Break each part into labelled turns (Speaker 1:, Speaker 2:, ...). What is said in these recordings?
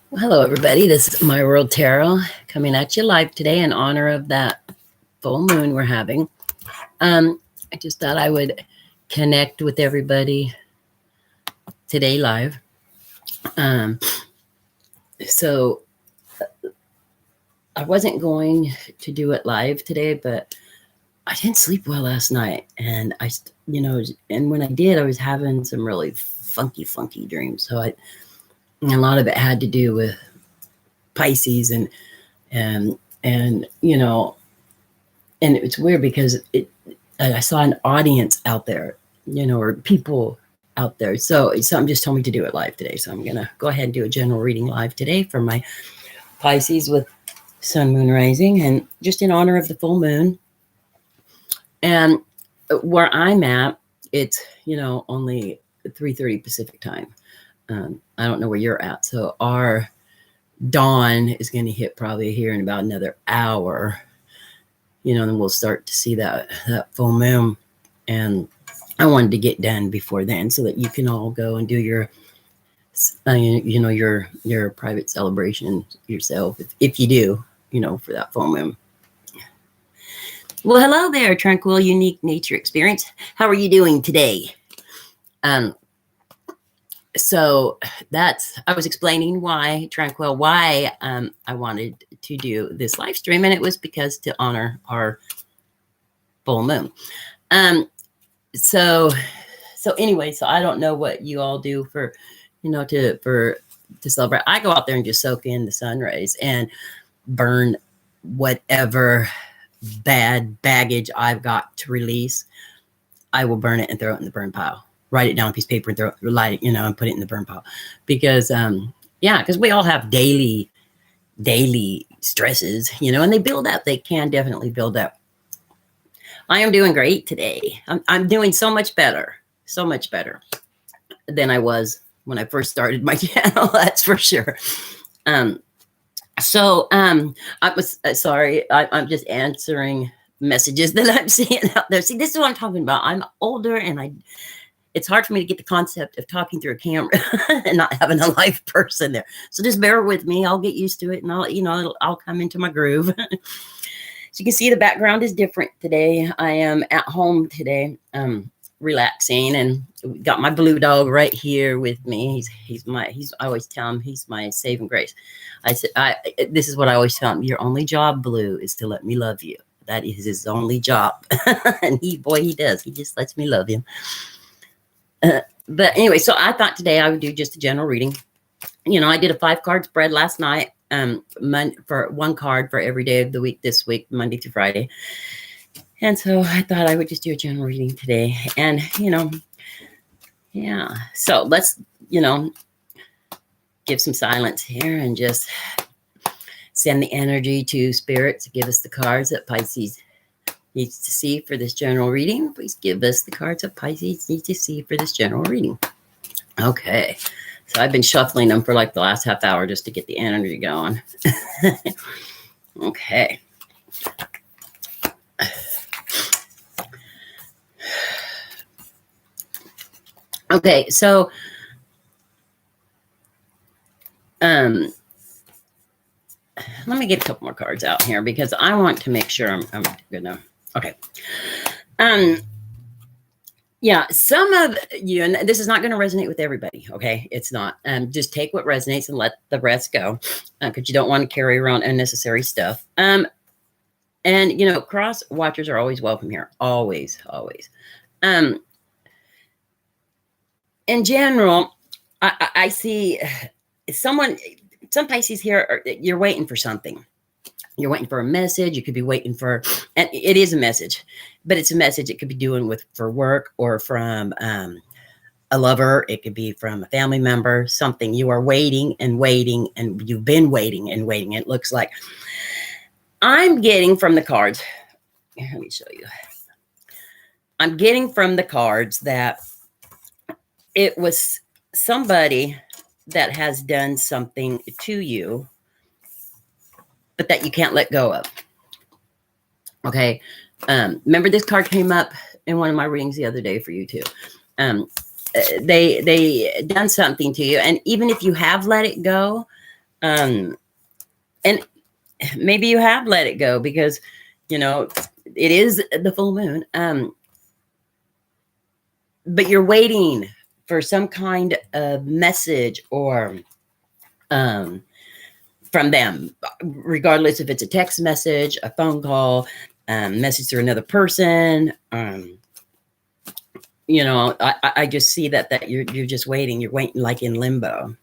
Speaker 1: Well, hello, everybody. This is My World Tarot coming at you live today in honor of that full moon we're having. I just thought I would connect with everybody today live. Um, so I wasn't going to do it live today, but I didn't sleep well last night. And and when I did, I was having some really funky dreams. So a lot of it had to do with Pisces and and it's weird because I saw an audience out there, or people out there. So something just told me to do it live today. So I'm gonna go ahead and do a general reading live today for my Pisces with Sun, Moon, Rising, and just in honor of the full moon. And where I'm at, it's only 3:30 Pacific time. I don't know where you're at, so our dawn is going to hit probably here in about another hour. Then we'll start to see that full moon. And I wanted to get done before then so that you can all go and do your your private celebration yourself if you do, for that full moon. Well, hello there, Tranquil Unique Nature Experience. How are you doing today? So I was explaining why I wanted to do this live stream, and it was because to honor our full moon. So anyway, so I don't know what you all do for, to celebrate. I go out there and just soak in the sun rays and burn whatever bad baggage I've got to release. I will burn it and throw it in the burn pile. Write it down on a piece of paper and light it, and put it in the burn pile. Because, because we all have daily stresses, and they build up. They can definitely build up. I am doing great today. I'm doing so much better than I was when I first started my channel. That's for sure. I was sorry. I'm just answering messages that I'm seeing out there. See, this is what I'm talking about. I'm older and it's hard for me to get the concept of talking through a camera and not having a live person there. So just bear with me. I'll get used to it and I'll come into my groove. So you can see the background is different today. I am at home today, relaxing, and got my blue dog right here with me. I always tell him he's my saving grace. I said, this is what I always tell him. Your only job, Blue, is to let me love you. That is his only job. And he does. He just lets me love him. But anyway, so I thought today I would do just a general reading. I did a 5-card spread last night, for 1 card for every day of the week this week, Monday through Friday. And so I thought I would just do a general reading today. And, so let's, give some silence here and just send the energy to Spirit to give us the cards that Pisces needs to see for this general reading. Please give us the cards that Pisces needs to see for this general reading. Okay. So I've been shuffling them for like the last half hour just to get the energy going. Okay. Okay, so let me get a couple more cards out here because I want to make sure I'm good enough. Okay. Some of you, and this is not going to resonate with everybody, okay? It's not. Just take what resonates and let the rest go, because you don't want to carry around unnecessary stuff. And, cross watchers are always welcome here. Always. In general, I see some Pisces here, you're waiting for something. You're waiting for a message. You could be waiting for, and it is a message, but it's a message it could be doing for work or from a lover. It could be from a family member, something. You are waiting and you've been waiting and waiting. It looks like I'm getting from the cards. Let me show you. I'm getting from the cards that it was somebody that has done something to you, but that you can't let go of. Okay. Remember this card came up in one of my readings the other day for you too. They done something to you. And even if you have let it go, And maybe you have let it go because, it is the full moon. But you're waiting for some kind of message or from them, regardless if it's a text message, a phone call, message through another person. I just see that you're just waiting. You're waiting like in limbo.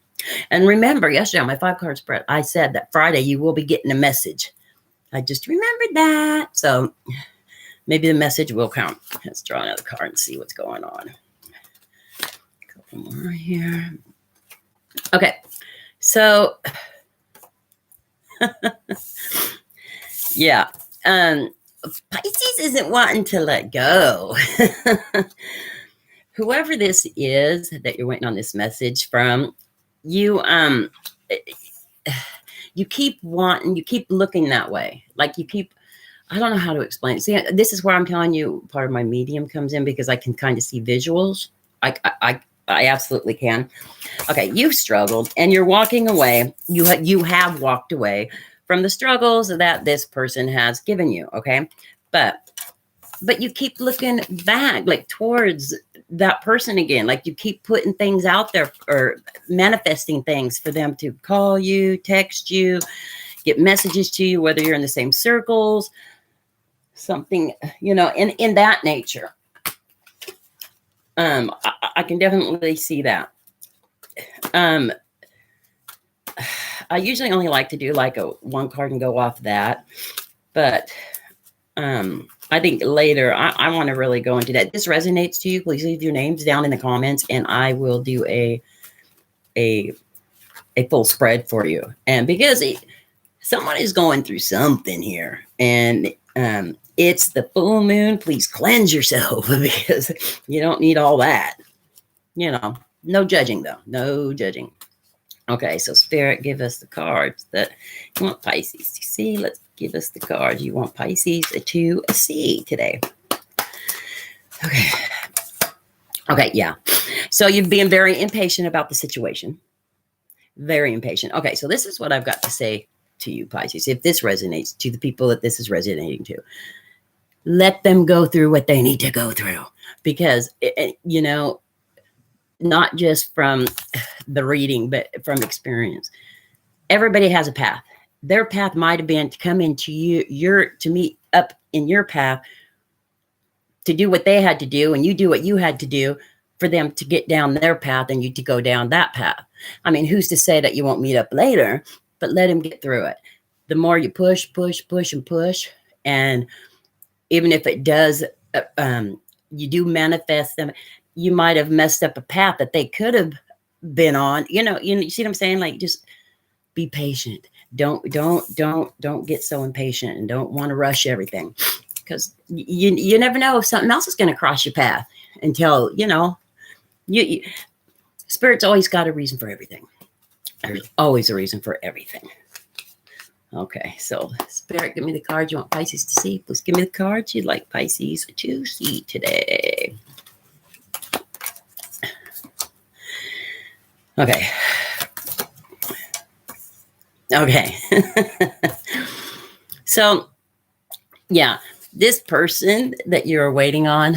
Speaker 1: And remember, yesterday on my 5-card spread, I said that Friday you will be getting a message. I just remembered that. So maybe the message will come. Let's draw another card and see what's going on. A couple more here. Okay. So, yeah. Pisces isn't wanting to let go. Whoever this is that you're waiting on this message from, you keep looking that way. Like I don't know how to explain it. See, this is where I'm telling you part of my medium comes in, because I can kind of see visuals. I absolutely can. Okay, you've struggled and you're walking away. You have walked away from the struggles that this person has given you, okay? But you keep looking back, like towards that person again. Like you keep putting things out there or manifesting things for them to call you, text you, get messages to you, whether you're in the same circles, something, in that nature. I can definitely see that. I usually only like to do like a 1 card and go off that, but I think later I want to really go into that. If this resonates to you, please leave your names down in the comments and I will do a full spread for you. And because someone is going through something here, and it's the full moon, please cleanse yourself because you don't need all that. No judging though. No judging. Okay, so Spirit, give us the cards that you want Pisces to see. Let's give us the cards you want Pisces to see today. Okay, yeah. So you've been very impatient about the situation. Very impatient. Okay, so this is what I've got to say to you, Pisces. If this resonates to the people that this is resonating to, let them go through what they need to go through. Because, not just from the reading, but from experience. Everybody has a path. Their path might have been to come into to meet up in your path, to do what they had to do, and you do what you had to do for them to get down their path and you to go down that path. I mean, who's to say that you won't meet up later, but let them get through it. The more you push, and even if it does, you do manifest them, you might have messed up a path that they could have been on. You see what I'm saying? Like, just be patient. Don't get so impatient and don't want to rush everything, because you never know if something else is going to cross your path until, you Spirit's always got a reason for everything. There's always a reason for everything. Okay, so Spirit, give me the cards you want Pisces to see. Please give me the cards you'd like Pisces to see today. Okay. So, yeah, this person that you're waiting on,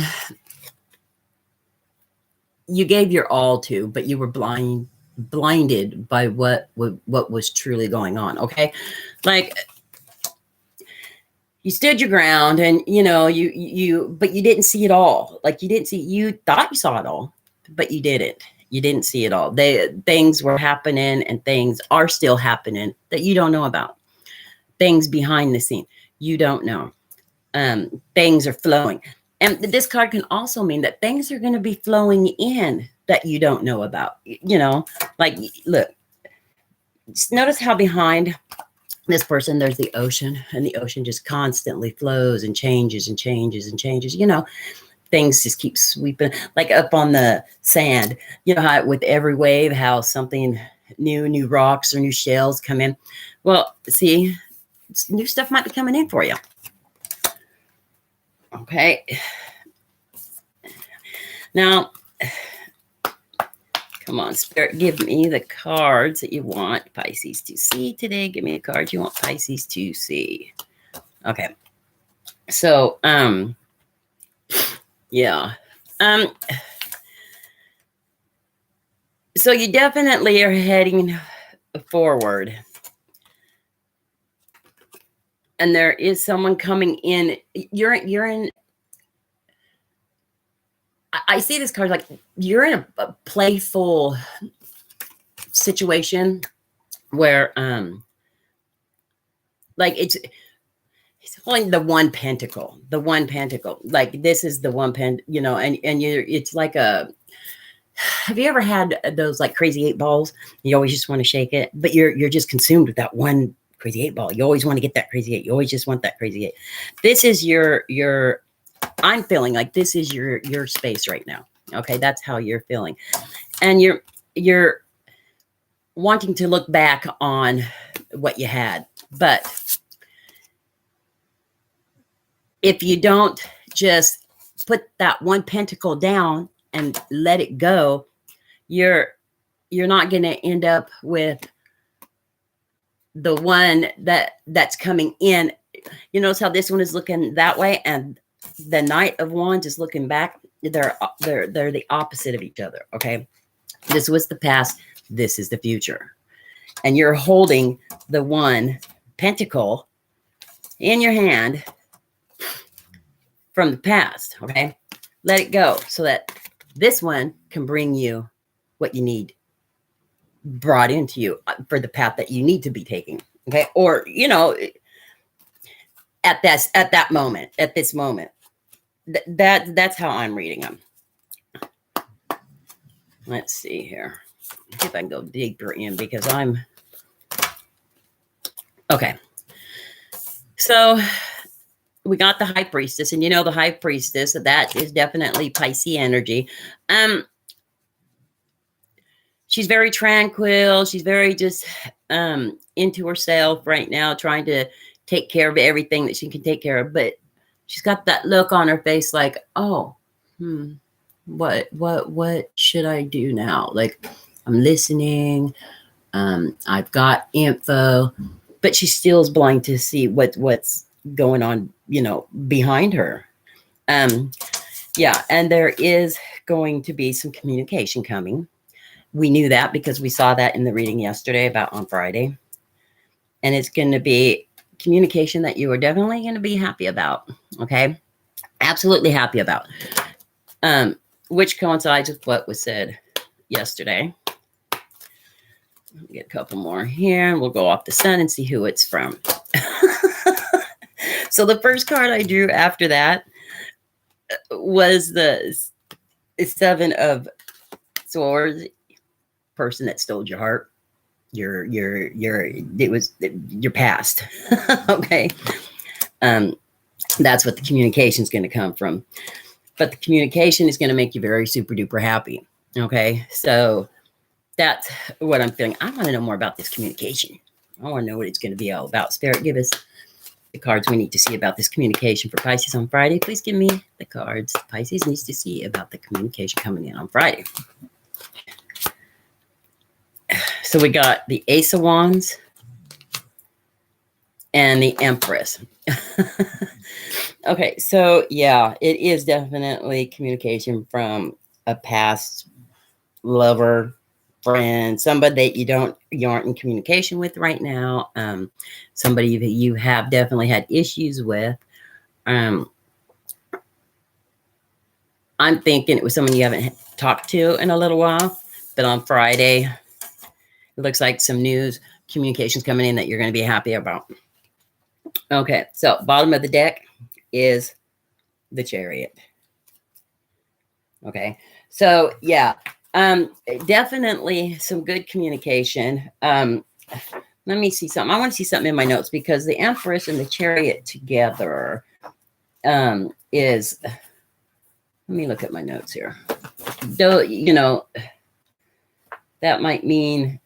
Speaker 1: you gave your all to, but you were blinded by what was truly going on. Okay, like you stood your ground, and but you didn't see it all. Like you thought you saw it all, but you didn't. You didn't see it all. Things were happening, and things are still happening that you don't know about. Things behind the scene you don't know. Things are flowing. And this card can also mean that things are going to be flowing in that you don't know about. Like, look, just notice how behind this person there's the ocean, and the ocean just constantly flows and changes and changes and changes. Things just keep sweeping, like up on the sand. How with every wave, how something new rocks or new shells come in. Well, see, new stuff might be coming in for you. Okay. Now, Come on, Spirit, give me the cards that you want Pisces to see today. Give me the cards you want Pisces to see. Okay. So, yeah. So you definitely are heading forward. And there is someone coming in. You're in. I see this card like you're in a playful situation where like it's holding the one pentacle, like this is the one and you're, it's like a, have you ever had those like crazy 8 balls? You always just want to shake it, but you're just consumed with that one crazy 8 ball. You always want to get that crazy 8. You always just want that crazy 8. This is your I'm feeling like this is your space right now. Okay, that's how you're feeling. And you're wanting to look back on what you had. But if you don't just put that one pentacle down and let it go, you're not going to end up with the one that's coming in. You notice how this one is looking that way and the Knight of Wands is looking back. They're the opposite of each other. Okay, this was the past, this is the future, and you're holding the one pentacle in your hand from the past. Okay, let it go so that this one can bring you what you need brought into you for the path that you need to be taking. Okay, or at that moment, at this moment. That's how I'm reading them. Let's see here. See if I can go deeper in because I'm okay. So we got the High Priestess, and the High Priestess, that is definitely Pisces energy. She's very tranquil. She's very just into herself right now, trying to take care of everything that she can take care of, but she's got that look on her face like, oh, what should I do now? Like, I'm listening. I've got info, but she still is blind to see what's going on, behind her. Yeah, and there is going to be some communication coming. We knew that because we saw that in the reading yesterday about on Friday. And it's going to be communication that you are definitely going to be happy about. Okay. Absolutely happy about. Which coincides with what was said yesterday. Get a couple more here and we'll go off the sun and see who it's from. So the first card I drew after that was the 7 of Swords. Person that stole your heart. It was your past. Okay. That's what the communication is going to come from. But the communication is going to make you very super duper happy. Okay. So that's what I'm feeling. I want to know more about this communication. I want to know what it's going to be all about. Spirit, give us the cards we need to see about this communication for Pisces on Friday. Please give me the cards Pisces needs to see about the communication coming in on Friday. So we got the Ace of Wands and the Empress. Okay, so yeah, it is definitely communication from a past lover, friend, somebody that you aren't in communication with right now. Somebody that you have definitely had issues with. I'm thinking it was someone you haven't talked to in a little while, but on Friday, it looks like some news communications coming in that you're going to be happy about. Okay, so bottom of the deck is the Chariot. Okay, so yeah, definitely some good communication. Let me see something. I want to see something in my notes because the Empress and the Chariot together is. Let me look at my notes here. Though that might mean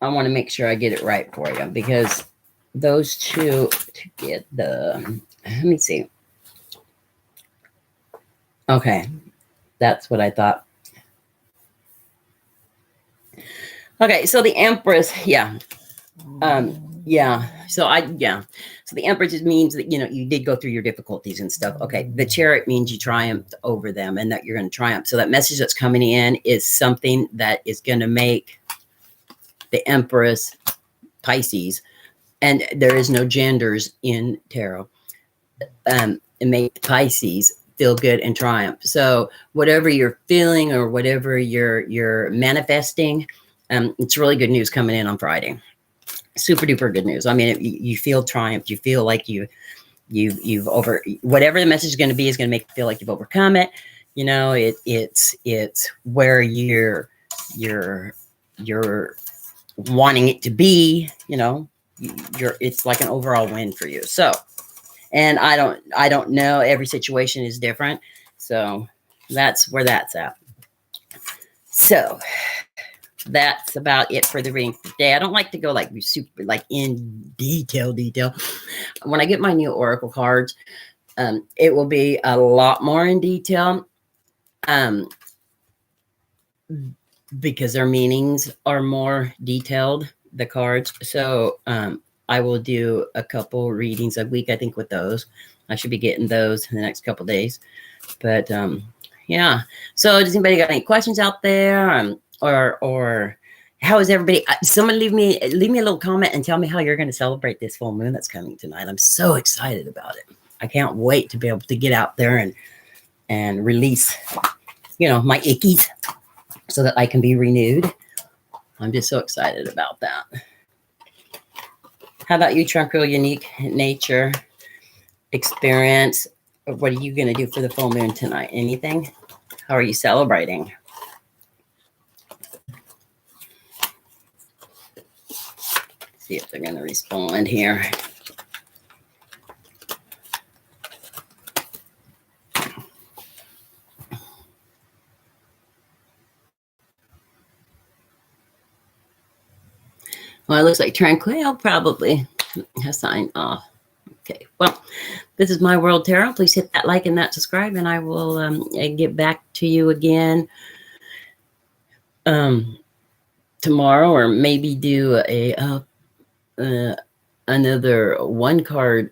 Speaker 1: I want to make sure I get it right for you because those two to get the, let me see. Okay. That's what I thought. Okay, so the Empress, yeah. Yeah. So the Empress just means that, you did go through your difficulties and stuff. Okay. The Chariot means you triumphed over them and that you're going to triumph. So that message that's coming in is something that is going to make the Empress Pisces, and there is no genders in tarot, and make Pisces feel good and triumph. So whatever you're feeling or whatever you're manifesting, it's really good news coming in on Friday. Super duper good news. I mean, you feel triumph. You feel like you've over whatever the message is going to be is going to make you feel like you've overcome it. It's where you're wanting it to be. It's like an overall win for you. So, and I don't know. Every situation is different. So that's where that's at. So that's about it for the reading today. I don't like to go like super like in detail. When I get my new oracle cards, it will be a lot more in detail, because their meanings are more detailed, the cards. So I will do a couple readings a week, I think, with those. I should be getting those in the next couple days. But yeah. So does anybody got any questions out there? Or how is everybody? Someone leave me a little comment and tell me how you're going to celebrate this full moon that's coming tonight. I'm so excited about it. I can't wait to be able to get out there and release, my ickies so that I can be renewed. I'm just so excited about that. How about you, Tranquil Unique Nature Experience? What are you going to do for the full moon tonight? Anything? How are you celebrating? See if they're going to respond here. Well, it looks like Tranquil probably has signed off. Okay, well, this is My World Tarot. Please hit that like and that subscribe, and I will get back to you again tomorrow, or maybe do another one card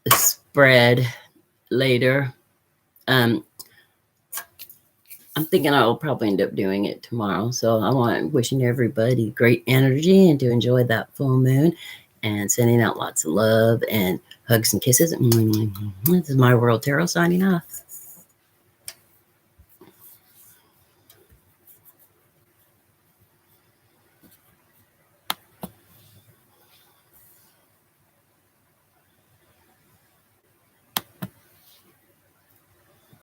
Speaker 1: spread later. I'm thinking I will probably end up doing it tomorrow. So I want wishing everybody great energy and to enjoy that full moon, and sending out lots of love and hugs and kisses. This is My World Tarot signing off.